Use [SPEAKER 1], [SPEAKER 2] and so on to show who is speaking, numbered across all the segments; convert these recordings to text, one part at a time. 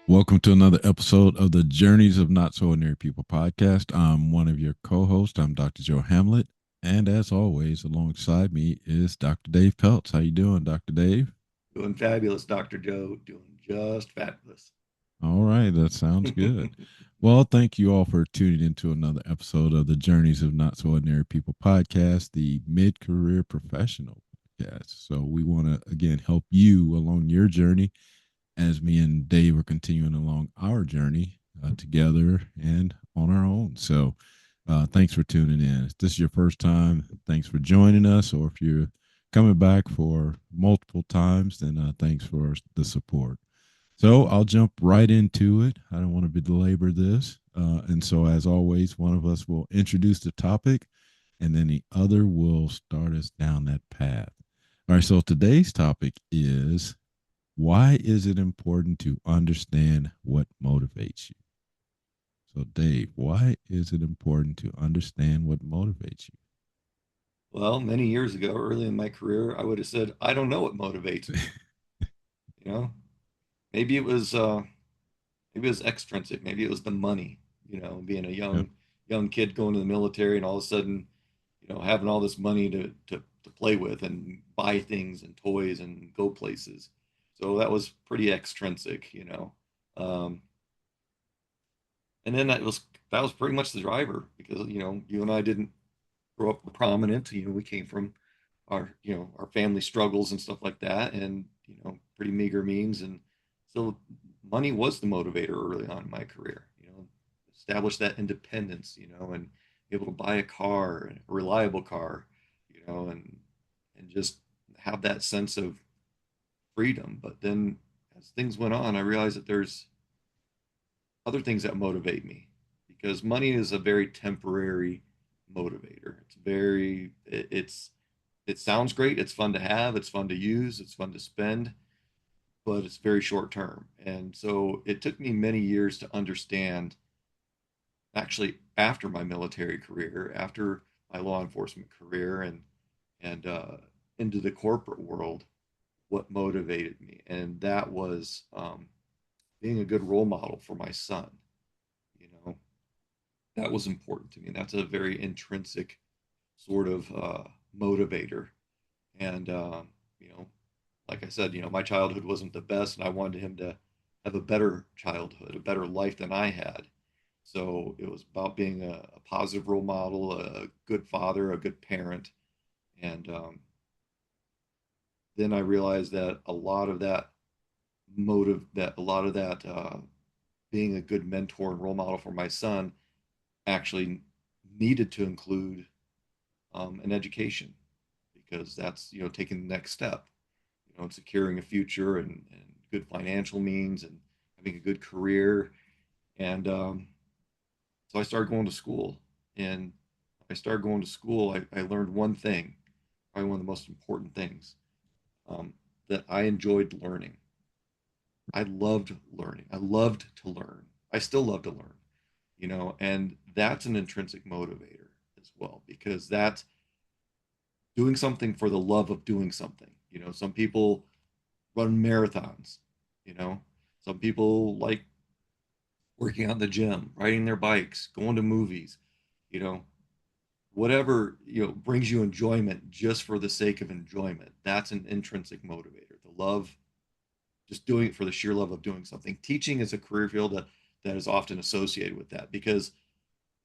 [SPEAKER 1] Welcome to another episode of the Journeys of Not So Ordinary People podcast. I'm one of your co-hosts. I'm Dr. Joe Hamlett, and as always, alongside me is Dr. Dave Peltz. How you doing, Dr. Dave?
[SPEAKER 2] Doing fabulous, Dr. Joe. Doing just fabulous.
[SPEAKER 1] All right, that sounds good. Well, thank you all for tuning into another episode of the Journeys of Not So Ordinary People podcast, the mid-career professional podcast. So we want to again help you along your journey as me and Dave are continuing along our journey together and on our own. So, thanks for tuning in. If this is your first time, thanks for joining us. Or if you're coming back for multiple times, then thanks for the support. So, I'll jump right into it. I don't want to belabor this. And so, as always, one of us will introduce the topic and then the other will start us down that path. All right. So, today's topic is why is it important to understand what motivates you? So, Dave, why is it important to understand what motivates you?
[SPEAKER 2] Well, many years ago, early in my career, I would have said, I don't know what motivates me. You know, maybe it was maybe it was extrinsic, maybe it was the money, being a
[SPEAKER 1] Yep.
[SPEAKER 2] young kid going to the military and all of a sudden, having all this money to play with and buy things and toys and go places. So that was pretty extrinsic. Um, and then that was pretty much the driver because you and I didn't grow up prominent. We came from our family struggles and stuff like that, and pretty meager means, and so money was the motivator early on in my career. Establish that independence, and be able to buy a car, a reliable car, and just have that sense of freedom. But then as things went on, I realized that there's other things that motivate me because money is a very temporary motivator. It sounds great, it's fun to have, it's fun to use, it's fun to spend, but it's very short term. And so it took me many years to understand, actually after my military career, after my law enforcement career, and into the corporate world, what motivated me, and that was being a good role model for my son. You know, that was important to me. That's a very intrinsic sort of motivator. And like I said, my childhood wasn't the best, and I wanted him to have a better childhood, a better life than I had. So it was about being a positive role model, a good father, a good parent, and then I realized that a lot of that being a good mentor and role model for my son actually needed to include an education because that's taking the next step, and securing a future and good financial means and having a good career. And so I started going to school, and I started going to school. I learned one thing, probably one of the most important things, um, that I enjoyed learning. I loved learning. I loved to learn. I still love to learn, and that's an intrinsic motivator as well because that's doing something for the love of doing something. Some people run marathons, you know, some people like working out in the gym, riding their bikes, going to movies, you know, whatever, brings you enjoyment just for the sake of enjoyment. That's an intrinsic motivator. The love, just doing it for the sheer love of doing something. Teaching is a career field that is often associated with that because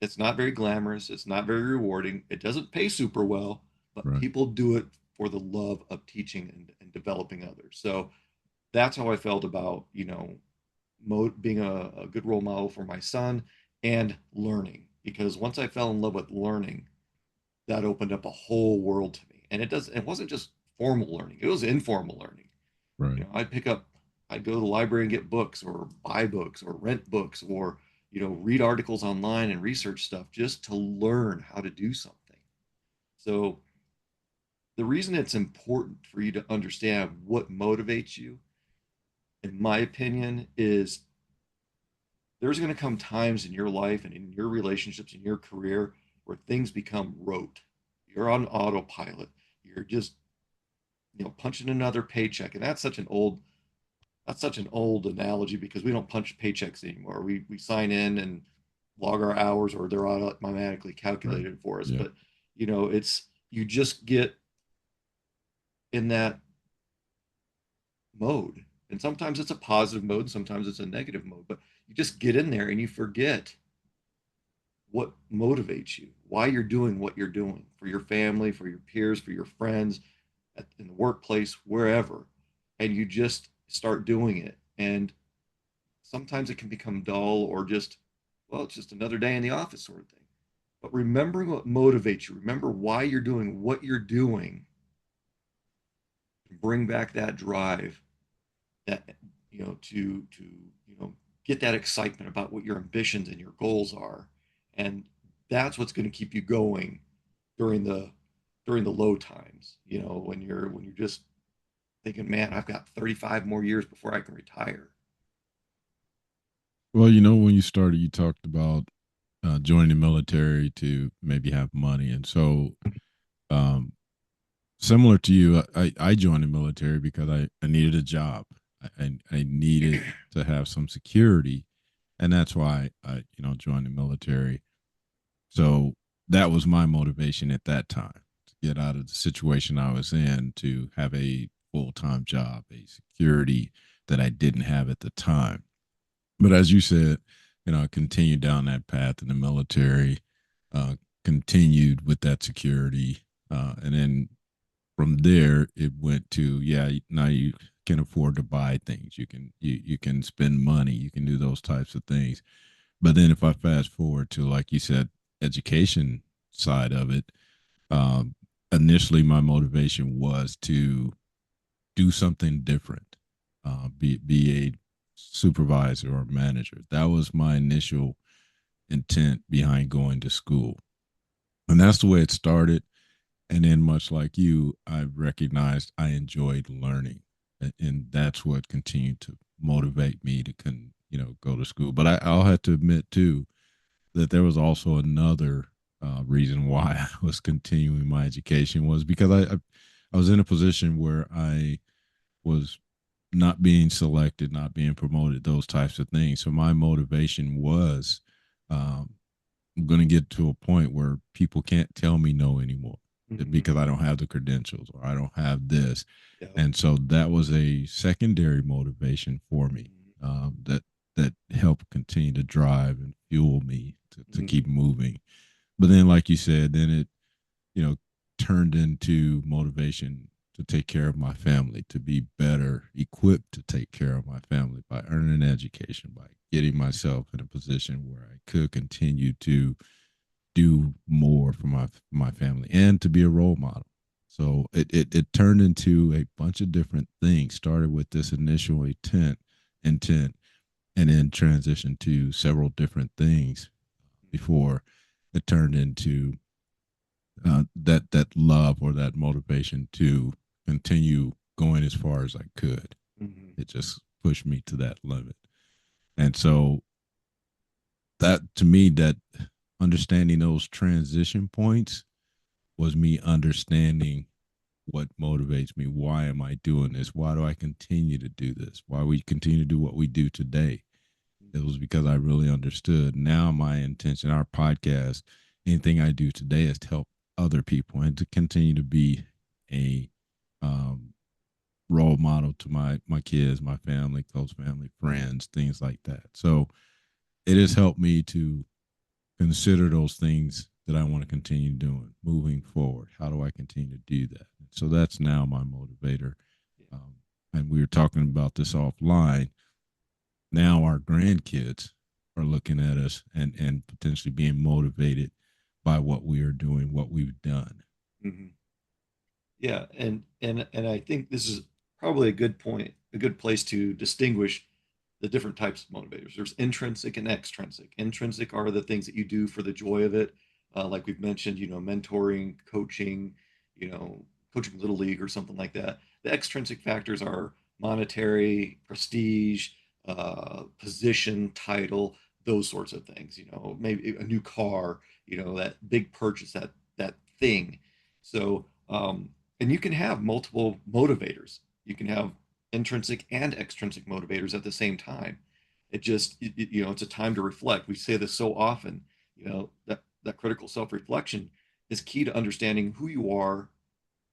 [SPEAKER 2] it's not very glamorous. It's not very rewarding. It doesn't pay super well, but
[SPEAKER 1] Right.
[SPEAKER 2] people do it for the love of teaching and developing others. So that's how I felt about, being a good role model for my son and learning. Because once I fell in love with learning, that opened up a whole world to me. And it wasn't just formal learning, it was informal learning.
[SPEAKER 1] Right.
[SPEAKER 2] I'd go to the library and get books or buy books or rent books or, read articles online and research stuff just to learn how to do something. So the reason it's important for you to understand what motivates you, in my opinion, is there's going to come times in your life and in your relationships in your career where things become rote. You're on autopilot. You're just, punching another paycheck. And that's such an old that's such an old analogy because we don't punch paychecks anymore. We sign in and log our hours, or they're automatically
[SPEAKER 1] Right.
[SPEAKER 2] calculated for us.
[SPEAKER 1] Yeah.
[SPEAKER 2] But it's you just get in that mode. And sometimes it's a positive mode, sometimes it's a negative mode, but you just get in there and you forget what motivates you, why you're doing what you're doing for your family, for your peers, for your friends, in the workplace, wherever. And you just start doing it. And sometimes it can become dull or just, well, it's just another day in the office sort of thing. But remembering what motivates you, remember why you're doing what you're doing, bring back that drive, that to get that excitement about what your ambitions and your goals are, and that's what's going to keep you going during the low times, when you're just thinking, man, I've got 35 more years before I can retire.
[SPEAKER 1] Well, when you started, you talked about joining the military to maybe have money, and so um, similar to you, I joined the military because I needed a job. I needed to have some security, and that's why I joined the military. So that was my motivation at that time, to get out of the situation I was in, to have a full-time job, a security that I didn't have at the time. But as you said, I continued down that path in the military, uh, continued with that security, and then from there it went to, yeah, now you can afford to buy things, you can spend money, you can do those types of things. But then if I fast forward to, like you said, education side of it, um, initially my motivation was to do something different, be a supervisor or manager. That was my initial intent behind going to school, and that's the way it started. And then, much like you, I recognized I enjoyed learning, and that's what continued to motivate me to go to school. But I'll have to admit too that there was also another reason why I was continuing my education, was because I was in a position where I was not being selected, not being promoted, those types of things. So my motivation was, um, I'm going to get to a point where people can't tell me no anymore,
[SPEAKER 2] Mm-hmm.
[SPEAKER 1] because I don't have the credentials or I don't have this.
[SPEAKER 2] Yeah.
[SPEAKER 1] And so that was a secondary motivation for me, that helped continue to drive and fuel me to
[SPEAKER 2] Mm-hmm.
[SPEAKER 1] keep moving. But then, like you said, then it, you know, turned into motivation to take care of my family, to be better equipped to take care of my family by earning an education, by getting myself in a position where I could continue to do more for my family and to be a role model. So it turned into a bunch of different things. Started with this initial intent, and then transitioned to several different things before it turned into that love or that motivation to continue going as far as I could.
[SPEAKER 2] Mm-hmm.
[SPEAKER 1] It just pushed me to that limit, and so that, to me, that understanding those transition points was me understanding what motivates me. Why am I doing this? Why do I continue to do this? Why we continue to do what we do today? It was because I really understood. Now my intention, our podcast, anything I do today is to help other people and to continue to be a um, role model to my kids, my family, close family, friends, things like that. So it has helped me to consider those things that I want to continue doing moving forward. How do I continue to do that? So that's now my motivator.
[SPEAKER 2] Yeah.
[SPEAKER 1] Um, and we were talking about this offline. Now our grandkids are looking at us and potentially being motivated by what we are doing, what we've done.
[SPEAKER 2] Mm-hmm. Yeah, and I think this is probably a good point, a good place to distinguish the different types of motivators. There's intrinsic and extrinsic. Intrinsic are the things that you do for the joy of it, like we've mentioned, mentoring, coaching, you know, coaching little league or something like that. The extrinsic factors are monetary, prestige, position, title, those sorts of things. Maybe a new car, that big purchase, that thing. So, and you can have multiple motivators. You can have intrinsic and extrinsic motivators at the same time. It just, you know, it's a time to reflect. We say this so often, you know, that critical self-reflection is key to understanding who you are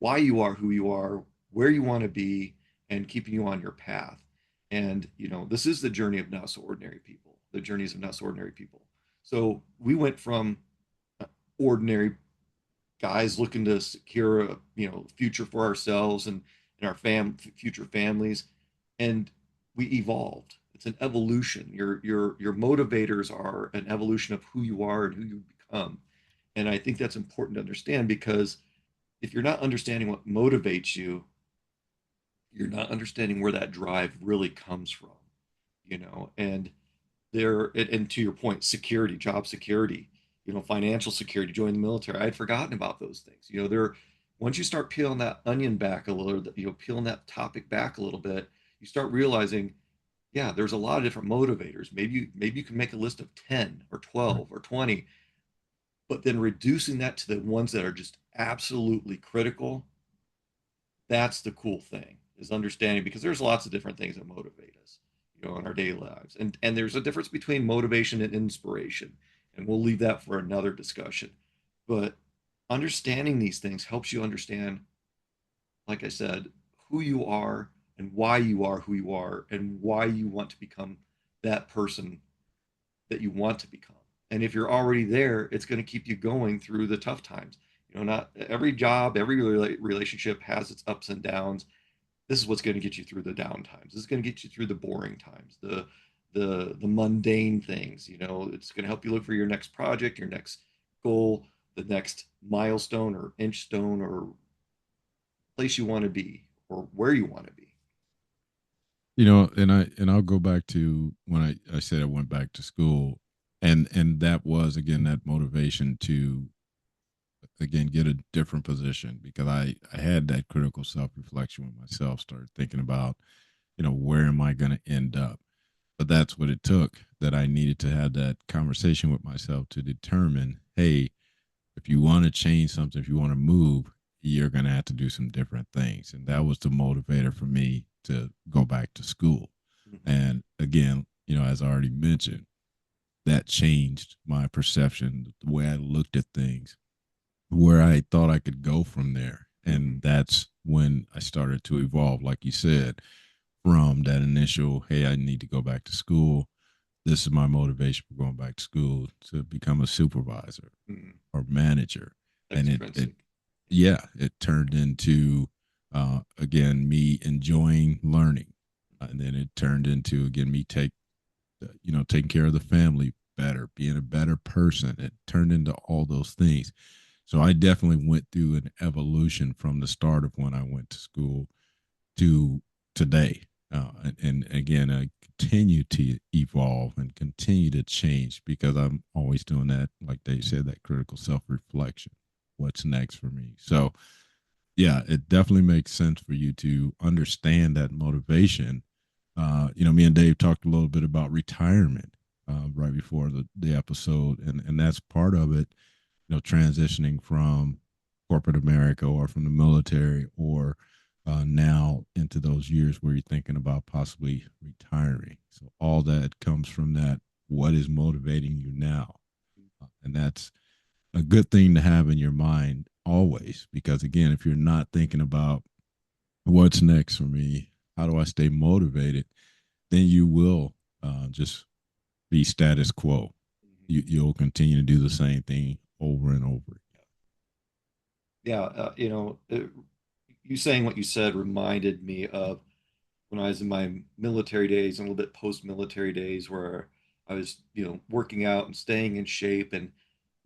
[SPEAKER 2] who you are, where you want to be, and keeping you on your path. And, you know, this is the journey of not so ordinary people, the journeys of not so ordinary people. So we went from ordinary guys looking to secure a, you know, future for ourselves and our future families, and we evolved. It's an evolution. Your motivators are an evolution of who you are and who you become. And I think that's important to understand, because if you're not understanding what motivates you, you're not understanding where that drive really comes from, you know. And and to your point, security, job security, you know, financial security, join the military. I had forgotten about those things. You know, there, once you start peeling that onion back a little, you know, peeling that topic back a little bit, you start realizing, yeah, there's a lot of different motivators. Maybe you can make a list of 10 or 12 or 20, but then reducing that to the ones that are just absolutely critical. That's the cool thing, is understanding, because there's lots of different things that motivate us, you know, in our daily lives. And there's a difference between motivation and inspiration. And we'll leave that for another discussion. But understanding these things helps you understand, like I said, who you are and why you are who you are and why you want to become that person that you want to become. And if you're already there, it's going to keep you going through the tough times. You know, not every job, every relationship has its ups and downs. This is what's going to get you through the down times. This is going to get you through the boring times, the mundane things. You know, it's going to help you look for your next project, your next goal, the next milestone or inch stone or place you want to be or where you want to be.
[SPEAKER 1] You know, I'll go back to when I said I went back to school, and that was again that motivation to again get a different position, because I had that critical self reflection with myself, started thinking about, you know, where am I going to end up. But that's what it took, that I needed to have that conversation with myself to determine, hey, if you want to change something, if you want to move, you're going to have to do some different things. And that was the motivator for me to go back to school.
[SPEAKER 2] Mm-hmm.
[SPEAKER 1] And again, you know, as I already mentioned, that changed my perception, the way I looked at things, where I thought I could go from there.
[SPEAKER 2] Mm-hmm.
[SPEAKER 1] And that's when I started to evolve, like you said, from that initial, hey, I need to go back to school. This is my motivation for going back to school, to become a supervisor
[SPEAKER 2] Mm-hmm.
[SPEAKER 1] or manager. And it
[SPEAKER 2] Extrinsic.
[SPEAKER 1] yeah, it turned into, again, me enjoying learning. And then it turned into, again, me taking care of the family better, being a better person. It turned into all those things. So I definitely went through an evolution from the start of when I went to school to today. And again, I continue to evolve and continue to change, because I'm always doing that, like Dave said, that critical self reflection. What's next for me? So, yeah, it definitely makes sense for you to understand that motivation. You know, me and Dave talked a little bit about retirement right before the episode, and that's part of it. You know, transitioning from corporate America or from the military, or now into those years where you're thinking about possibly retiring. So all that comes from that. What is motivating you now? And that's a good thing to have in your mind always, because again, if you're not thinking about what's next for me, how do I stay motivated, then you will just be status quo.
[SPEAKER 2] Mm-hmm.
[SPEAKER 1] You'll continue to do the same thing over and over.
[SPEAKER 2] Yeah, you know, you saying what you said reminded me of when I was in my military days and a little bit post-military days, where I was, you know, working out and staying in shape, and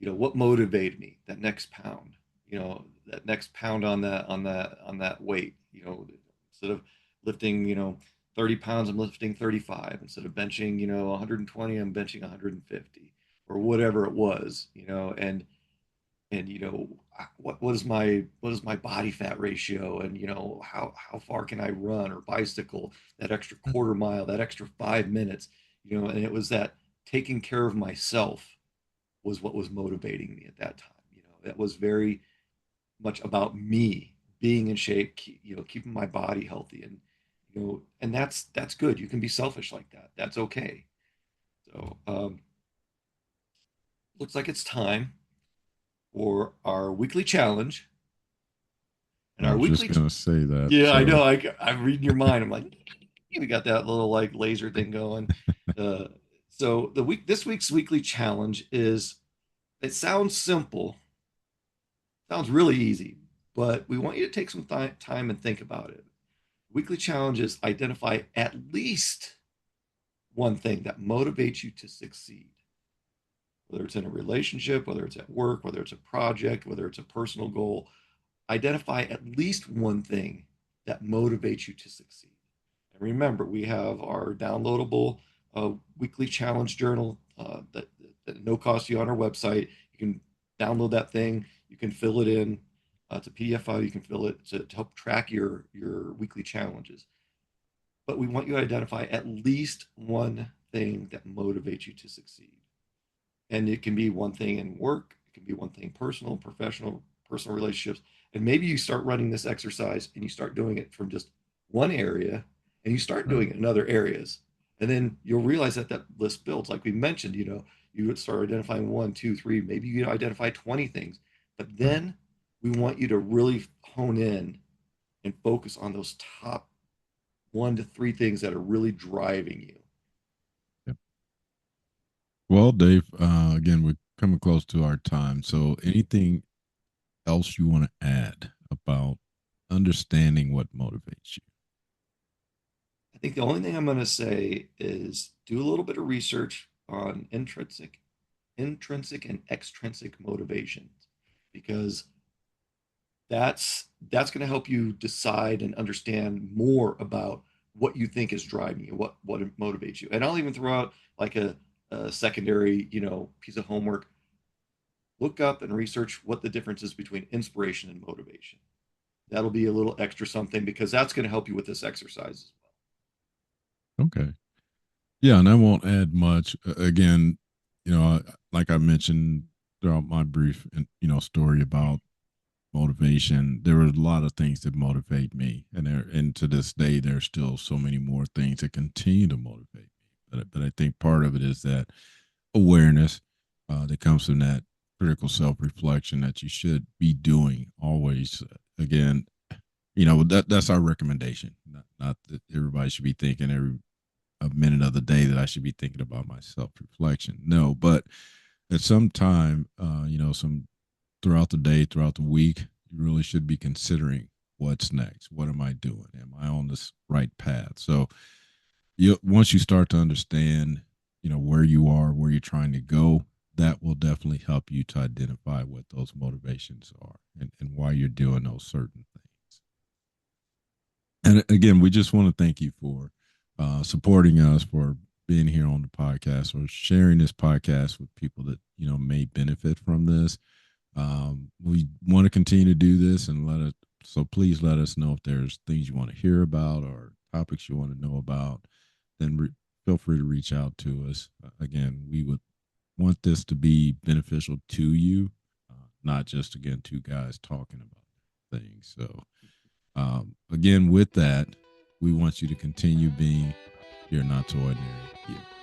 [SPEAKER 2] you know what motivated me, that next pound, you know, that next pound on that weight, you know, instead of lifting, you know, 30 pounds, I'm lifting 35. Instead of benching, you know, 120, I'm benching 150 or whatever it was, you know. And you know, what is my body fat ratio, and you know, how far can I run or bicycle that extra quarter mile, that extra 5 minutes, you know. And it was that taking care of myself was what was motivating me at that time. You know, it was very much about me being in shape, you know, keeping my body healthy. And And that's good. You can be selfish like that. That's okay. So looks like it's time for our weekly challenge. And
[SPEAKER 1] I
[SPEAKER 2] our
[SPEAKER 1] was just
[SPEAKER 2] weekly,
[SPEAKER 1] gonna say that.
[SPEAKER 2] yeah, I
[SPEAKER 1] So
[SPEAKER 2] know. I'm reading your mind. I'm like, we got that little like laser thing going. Uh, so this week's weekly challenge is. It sounds simple, sounds really easy, but we want you to take some time and think about it. Weekly challenge is identify at least one thing that motivates you to succeed, whether it's in a relationship, whether it's at work, whether it's a project, whether it's a personal goal. Identify at least one thing that motivates you to succeed. And remember, we have our downloadable weekly challenge journal that no cost to you on our website. You can download that thing. You can fill it in. It's a PDF file. You can fill it to help track your weekly challenges. But we want you to identify at least one thing that motivates you to succeed. And it can be one thing in work, it can be one thing personal, professional, personal relationships. And maybe you start running this exercise and you start doing it from just one area and you start
[SPEAKER 1] right,
[SPEAKER 2] doing it in other areas. And then you'll realize that that list builds. Like we mentioned, you would start identifying one, two, three, maybe you identify 20 things. But
[SPEAKER 1] right.
[SPEAKER 2] then we want you to really hone in and focus on those top one to three things that are really driving you.
[SPEAKER 1] Yep. Well, Dave, again, we're coming close to our time. So, anything else you want to add about understanding what motivates you?
[SPEAKER 2] I think the only thing I'm going to say is do a little bit of research on intrinsic and extrinsic motivations because that's going to help you decide and understand more about what you think is driving you, what motivates you. And I'll even throw out like a secondary, piece of homework. Look up and research what the difference is between inspiration and motivation. That'll be a little extra something because that's going to help you with this exercise as
[SPEAKER 1] Okay. Yeah, and I won't add much. Again, like I mentioned throughout my brief, story about motivation, there were a lot of things that motivate me, and to this day, there's still so many more things that continue to motivate me. But I think part of it is that awareness that comes from that critical self reflection that you should be doing always. Again, that's our recommendation. Not that everybody should be thinking every a minute of the day that I should be thinking about my self reflection. No, but at some time, some throughout the day, throughout the week, you really should be considering what's next. What am I doing? Am I on this right path? So once you start to understand, where you are, where you're trying to go, that will definitely help you to identify what those motivations are and why you're doing those certain things. And again, we just want to thank you for supporting us, for being here on the podcast, or sharing this podcast with people that may benefit from this. We want to continue to do this, and so please let us know if there's things you want to hear about or topics you want to know about. Then feel free to reach out to us. Again, we would want this to be beneficial to you, not just again two guys talking about things. So again, with that, we want you to continue being your not so ordinary you.